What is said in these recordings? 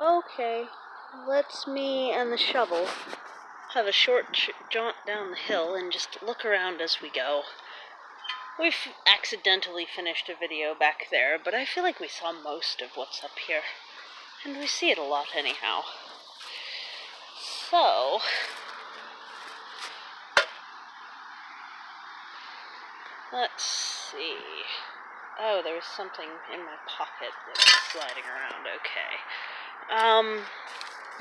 Okay, let's me and the shovel have a short jaunt down the hill and just look around as we go. We've accidentally finished a video back there, but I feel like we saw most of what's up here. And we see it a lot anyhow. So, let's see. Oh, there was something in my pocket that was sliding around. Okay.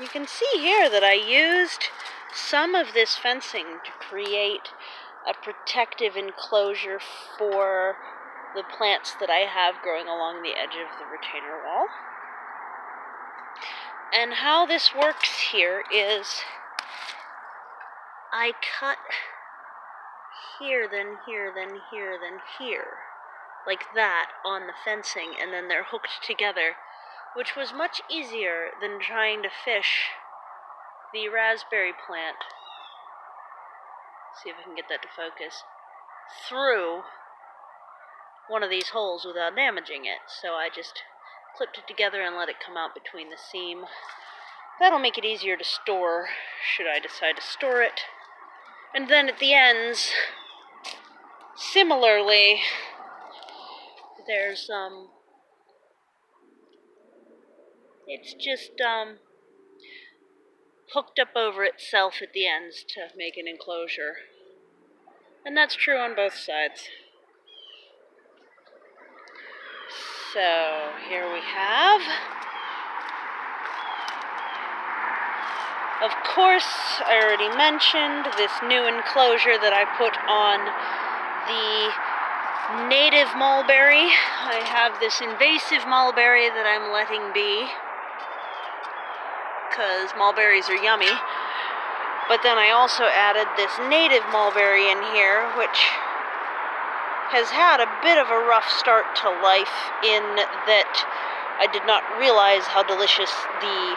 You can see here that I used some of this fencing to create a protective enclosure for the plants that I have growing along the edge of the retainer wall. And how this works here is I cut here, then here, then here, then here, like that on the fencing, and then they're hooked together, which was much easier than trying to fish the raspberry plant, see if I can get that to focus, through one of these holes without damaging it. So I just clipped it together and let it come out between the seam. That'll make it easier to store, should I decide to store it. And then at the ends, similarly, there's it's just hooked up over itself at the ends to make an enclosure. And that's true on both sides. So here we have, of course, I already mentioned this new enclosure that I put on the native mulberry. I have this invasive mulberry that I'm letting be, because mulberries are yummy. But then I also added this native mulberry in here, which has had a bit of a rough start to life in that I did not realize how delicious the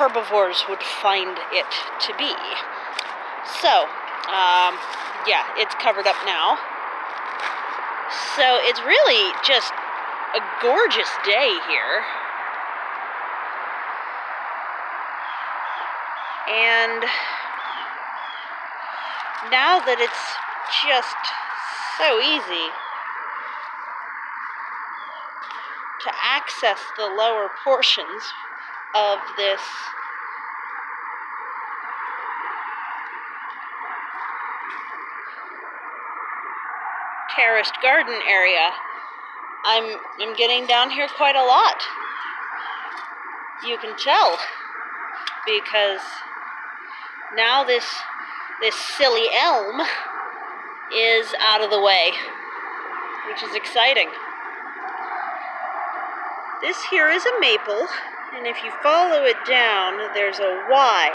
herbivores would find it to be. So, yeah, it's covered up now. So it's really just a gorgeous day here. And now that it's just so easy to access the lower portions of this terraced garden area, I'm getting down here quite a lot. You can tell, because now this silly elm is out of the way, which is exciting. This here is a maple, and if you follow it down, there's a Y.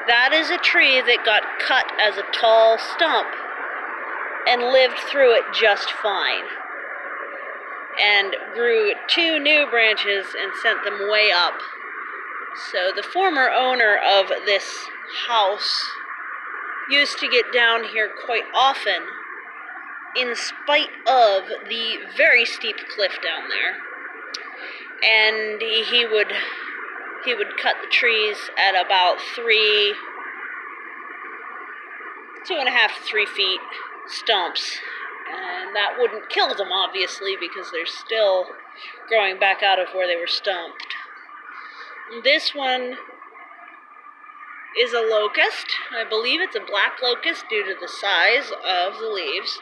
That is a tree that got cut as a tall stump and lived through it just fine, and grew 2 new branches and sent them way up. So the former owner of this house used to get down here quite often, in spite of the very steep cliff down there. And he would cut the trees at about 2.5 to 3 feet stumps, and that wouldn't kill them, obviously, because they're still growing back out of where they were stumped. This one is a locust. I believe it's a black locust due to the size of the leaves,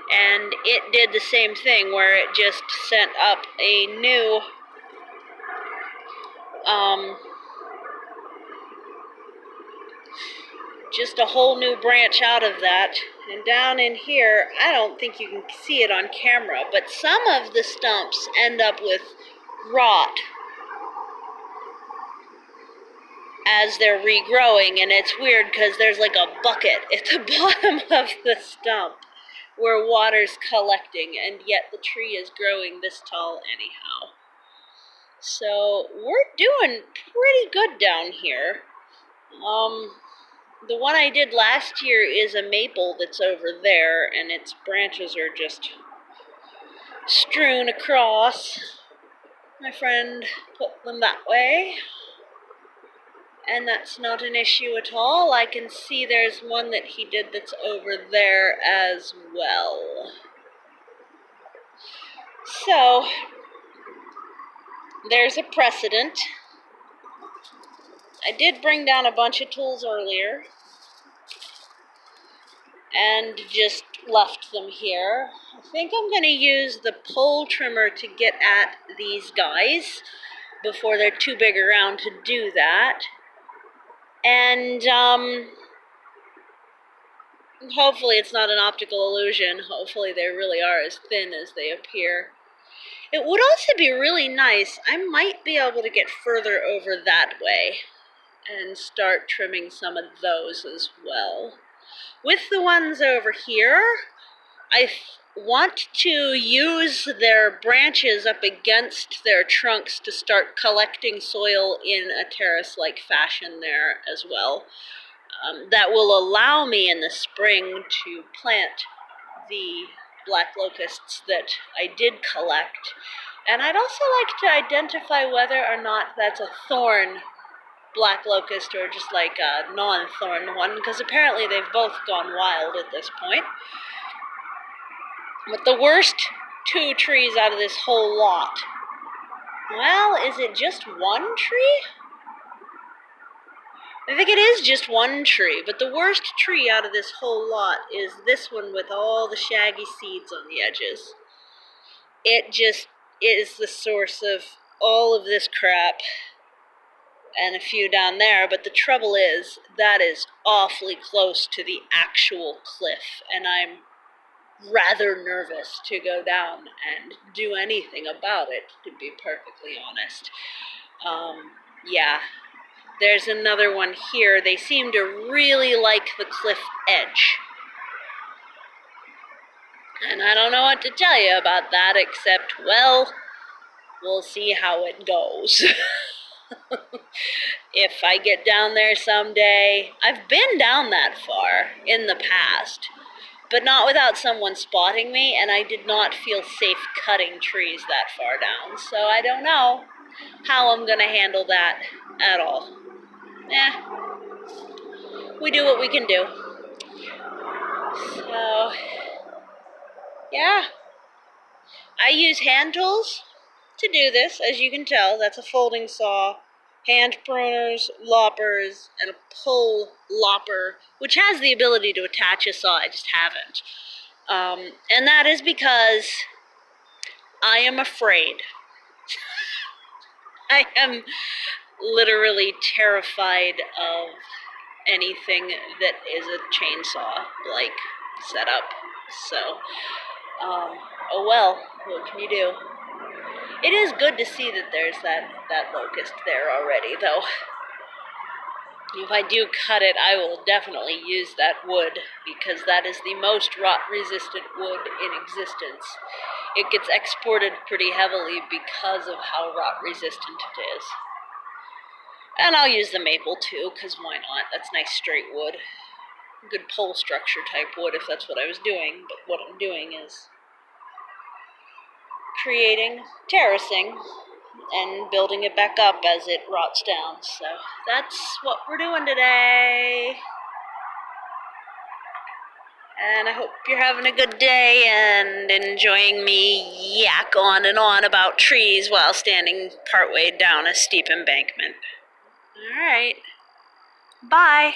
and it did the same thing where it just sent up a new just a whole new branch out of that. And down in here, I don't think you can see it on camera, but some of the stumps end up with rot as they're regrowing, and it's weird because there's like a bucket at the bottom of the stump where water's collecting, and yet the tree is growing this tall anyhow. So we're doing pretty good down here. The one I did last year is a maple that's over there, and its branches are just strewn across. My friend put them that way, and that's not an issue at all. I can see there's one that he did that's over there as well. So, there's a precedent. I did bring down a bunch of tools earlier and just left them here. I think I'm going to use the pole trimmer to get at these guys before they're too big around to do that. And hopefully it's not an optical illusion. Hopefully they really are as thin as they appear. It would also be really nice. I might be able to get further over that way and start trimming some of those as well. With the ones over here, I want to use their branches up against their trunks to start collecting soil in a terrace-like fashion there as well. That will allow me in the spring to plant the black locusts that I did collect. And I'd also like to identify whether or not that's a thorn black locust or just like a non-thorn one, because apparently they've both gone wild at this point. But the worst two trees out of this whole lot, well, is it just one tree? I think it is just one tree, but the worst tree out of this whole lot is this one with all the shaggy seeds on the edges. It just is the source of all of this crap, and a few down there, but the trouble is that is awfully close to the actual cliff, and I'm rather nervous to go down and do anything about it, to be perfectly honest. Yeah, there's another one here. They seem to really like the cliff edge. And I don't know what to tell you about that, except, well, we'll see how it goes. If I get down there someday. I've been down that far in the past, but not without someone spotting me, and I did not feel safe cutting trees that far down, so I don't know how I'm gonna handle that at all. We do what we can do. So, yeah. I use hand tools to do this, as you can tell. That's a folding saw, hand pruners, loppers, and a pull lopper, which has the ability to attach a saw. I just haven't. And that is because I am afraid. I am literally terrified of anything that is a chainsaw-like setup. So, oh well, what can you do? It is good to see that there's that locust there already, though. If I do cut it, I will definitely use that wood, because that is the most rot-resistant wood in existence. It gets exported pretty heavily because of how rot-resistant it is. And I'll use the maple too, because why not? That's nice straight wood. Good pole structure type wood if that's what I was doing, but what I'm doing is creating terracing and building it back up as it rots down. So that's what we're doing today. And I hope you're having a good day and enjoying me yak on and on about trees while standing partway down a steep embankment. All right. Bye.